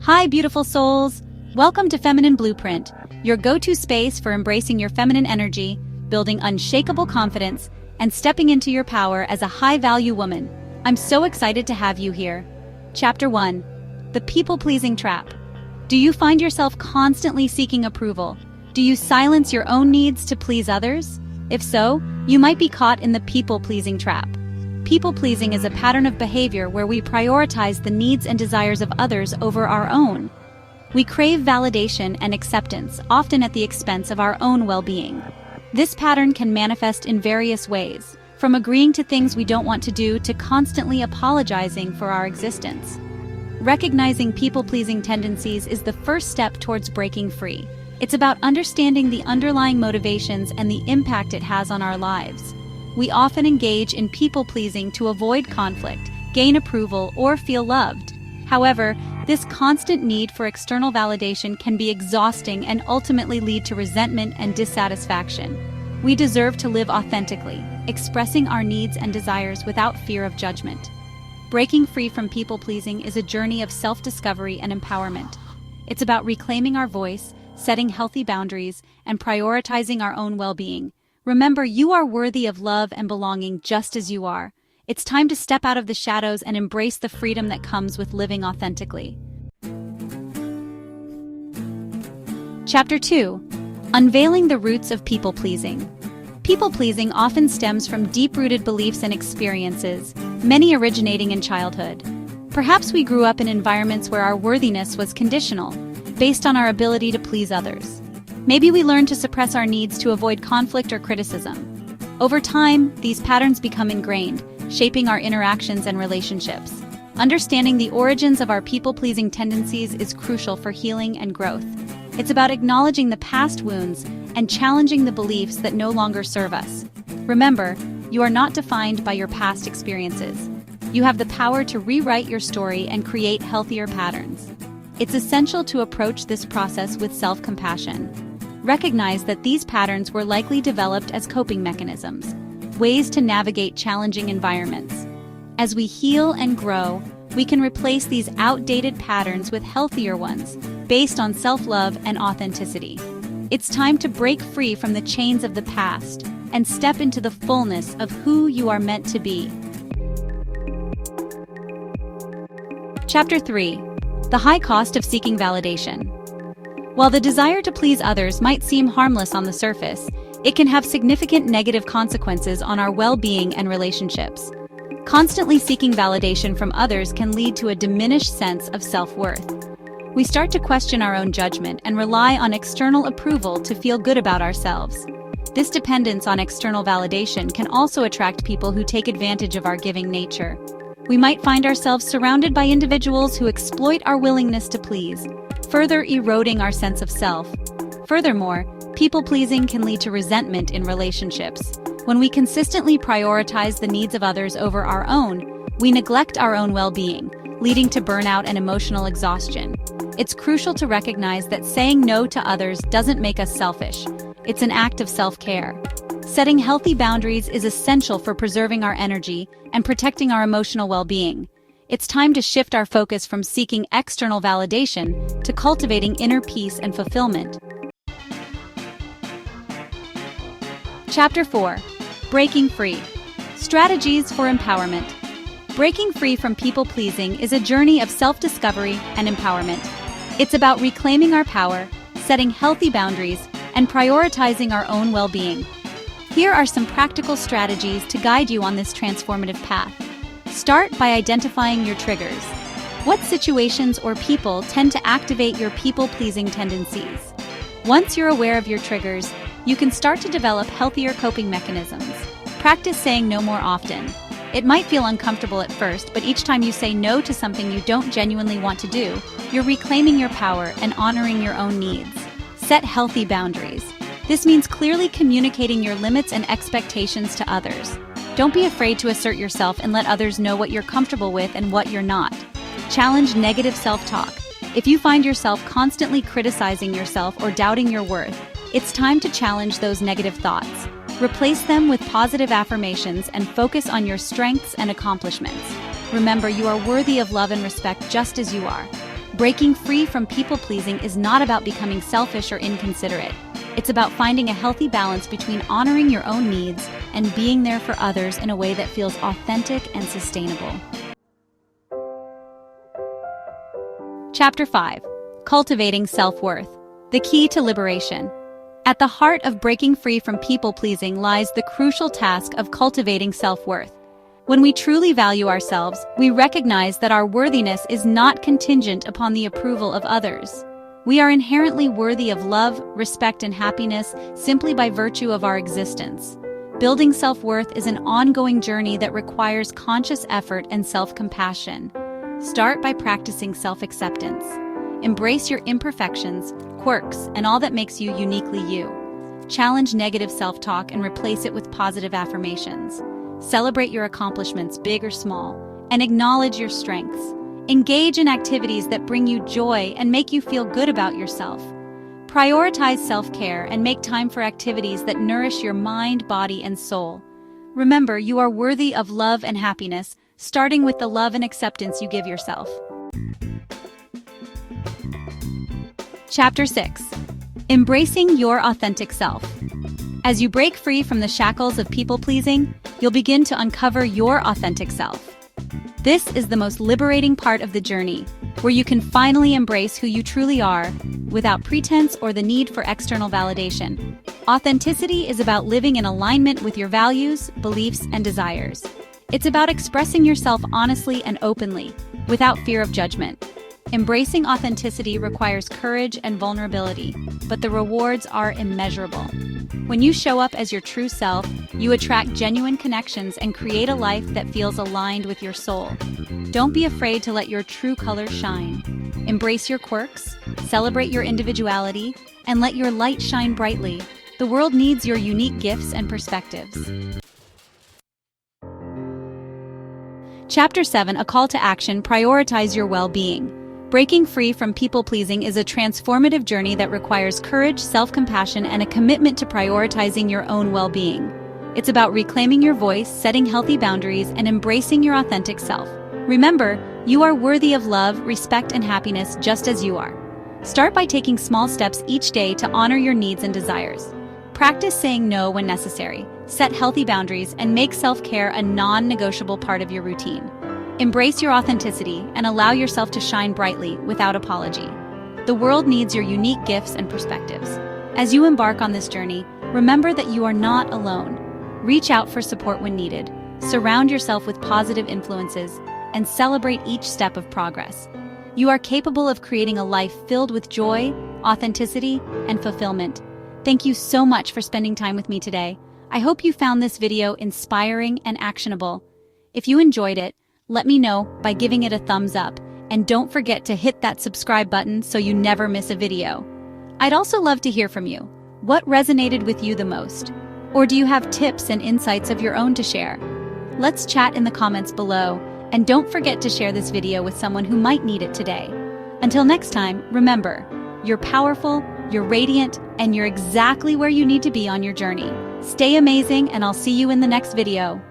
Hi, beautiful souls! Welcome to Feminine Blueprint, your go-to space for embracing your feminine energy, building unshakable confidence, and stepping into your power as a high-value woman. I'm so excited to have you here. Chapter 1. The People-Pleasing Trap. Do you find yourself constantly seeking approval? Do you silence your own needs to please others? If so, you might be caught in the people-pleasing trap. People-pleasing is a pattern of behavior where we prioritize the needs and desires of others over our own. We crave validation and acceptance, often at the expense of our own well-being. This pattern can manifest in various ways, from agreeing to things we don't want to do to constantly apologizing for our existence. Recognizing people-pleasing tendencies is the first step towards breaking free. It's about understanding the underlying motivations and the impact it has on our lives. We often engage in people-pleasing to avoid conflict, gain approval, or feel loved. However, this constant need for external validation can be exhausting and ultimately lead to resentment and dissatisfaction. We deserve to live authentically, expressing our needs and desires without fear of judgment. Breaking free from people-pleasing is a journey of self-discovery and empowerment. It's about reclaiming our voice, setting healthy boundaries, and prioritizing our own well-being. Remember, you are worthy of love and belonging just as you are. It's time to step out of the shadows and embrace the freedom that comes with living authentically. Chapter 2. Unveiling the Roots of People-Pleasing. People-pleasing often stems from deep-rooted beliefs and experiences, many originating in childhood. Perhaps we grew up in environments where our worthiness was conditional, based on our ability to please others. Maybe we learned to suppress our needs to avoid conflict or criticism. Over time, these patterns become ingrained, shaping our interactions and relationships. Understanding the origins of our people-pleasing tendencies is crucial for healing and growth. It's about acknowledging the past wounds and challenging the beliefs that no longer serve us. Remember, you are not defined by your past experiences. You have the power to rewrite your story and create healthier patterns. It's essential to approach this process with self-compassion. Recognize that these patterns were likely developed as coping mechanisms, ways to navigate challenging environments. As we heal and grow, we can replace these outdated patterns with healthier ones, based on self-love and authenticity. It's time to break free from the chains of the past and step into the fullness of who you are meant to be. Chapter 3. The High Cost of Seeking Validation. While the desire to please others might seem harmless on the surface, it can have significant negative consequences on our well-being and relationships. Constantly seeking validation from others can lead to a diminished sense of self-worth. We start to question our own judgment and rely on external approval to feel good about ourselves. This dependence on external validation can also attract people who take advantage of our giving nature. We might find ourselves surrounded by individuals who exploit our willingness to please, further eroding our sense of self. Furthermore, people-pleasing can lead to resentment in relationships. When we consistently prioritize the needs of others over our own, we neglect our own well-being, leading to burnout and emotional exhaustion. It's crucial to recognize that saying no to others doesn't make us selfish. It's an act of self-care. Setting healthy boundaries is essential for preserving our energy and protecting our emotional well-being. It's time to shift our focus from seeking external validation to cultivating inner peace and fulfillment. Chapter 4. Breaking Free. Strategies for Empowerment. Breaking free from people-pleasing is a journey of self-discovery and empowerment. It's about reclaiming our power, setting healthy boundaries, and prioritizing our own well-being. Here are some practical strategies to guide you on this transformative path. Start by identifying your triggers. What situations or people tend to activate your people-pleasing tendencies? Once you're aware of your triggers, you can start to develop healthier coping mechanisms. Practice saying no more often. It might feel uncomfortable at first, but each time you say no to something you don't genuinely want to do, you're reclaiming your power and honoring your own needs. Set healthy boundaries. This means clearly communicating your limits and expectations to others. Don't be afraid to assert yourself and let others know what you're comfortable with and what you're not. Challenge negative self-talk. If you find yourself constantly criticizing yourself or doubting your worth, it's time to challenge those negative thoughts. Replace them with positive affirmations and focus on your strengths and accomplishments. Remember, you are worthy of love and respect just as you are. Breaking free from people-pleasing is not about becoming selfish or inconsiderate. It's about finding a healthy balance between honoring your own needs and being there for others in a way that feels authentic and sustainable. Chapter 5. Cultivating Self-Worth. The Key to Liberation. At the heart of breaking free from people-pleasing lies the crucial task of cultivating self-worth. When we truly value ourselves, we recognize that our worthiness is not contingent upon the approval of others. We are inherently worthy of love, respect, and happiness simply by virtue of our existence. Building self-worth is an ongoing journey that requires conscious effort and self-compassion. Start by practicing self-acceptance. Embrace your imperfections, quirks, and all that makes you uniquely you. Challenge negative self-talk and replace it with positive affirmations. Celebrate your accomplishments, big or small, and acknowledge your strengths. Engage in activities that bring you joy and make you feel good about yourself. Prioritize self-care and make time for activities that nourish your mind, body, and soul. Remember, you are worthy of love and happiness, starting with the love and acceptance you give yourself. Chapter 6. Embracing your authentic self. As you break free from the shackles of people-pleasing, you'll begin to uncover your authentic self. This is the most liberating part of the journey, where you can finally embrace who you truly are, without pretense or the need for external validation. Authenticity is about living in alignment with your values, beliefs, and desires. It's about expressing yourself honestly and openly, without fear of judgment. Embracing authenticity requires courage and vulnerability, but the rewards are immeasurable. When you show up as your true self, you attract genuine connections and create a life that feels aligned with your soul. Don't be afraid to let your true colors shine. Embrace your quirks, celebrate your individuality, and let your light shine brightly. The world needs your unique gifts and perspectives. Chapter 7. A Call to Action. Prioritize your well-being. Breaking free from people-pleasing is a transformative journey that requires courage, self-compassion, and a commitment to prioritizing your own well-being. It's about reclaiming your voice, setting healthy boundaries, and embracing your authentic self. Remember, you are worthy of love, respect, and happiness just as you are. Start by taking small steps each day to honor your needs and desires. Practice saying no when necessary, set healthy boundaries, and make self-care a non-negotiable part of your routine. Embrace your authenticity and allow yourself to shine brightly without apology. The world needs your unique gifts and perspectives. As you embark on this journey, remember that you are not alone. Reach out for support when needed, surround yourself with positive influences, and celebrate each step of progress. You are capable of creating a life filled with joy, authenticity, and fulfillment. Thank you so much for spending time with me today. I hope you found this video inspiring and actionable. If you enjoyed it, let me know by giving it a thumbs up, and don't forget to hit that subscribe button so you never miss a video. I'd also love to hear from you. What resonated with you the most? Or do you have tips and insights of your own to share? Let's chat in the comments below, and don't forget to share this video with someone who might need it today. Until next time, remember, you're powerful, you're radiant, and you're exactly where you need to be on your journey. Stay amazing, and I'll see you in the next video.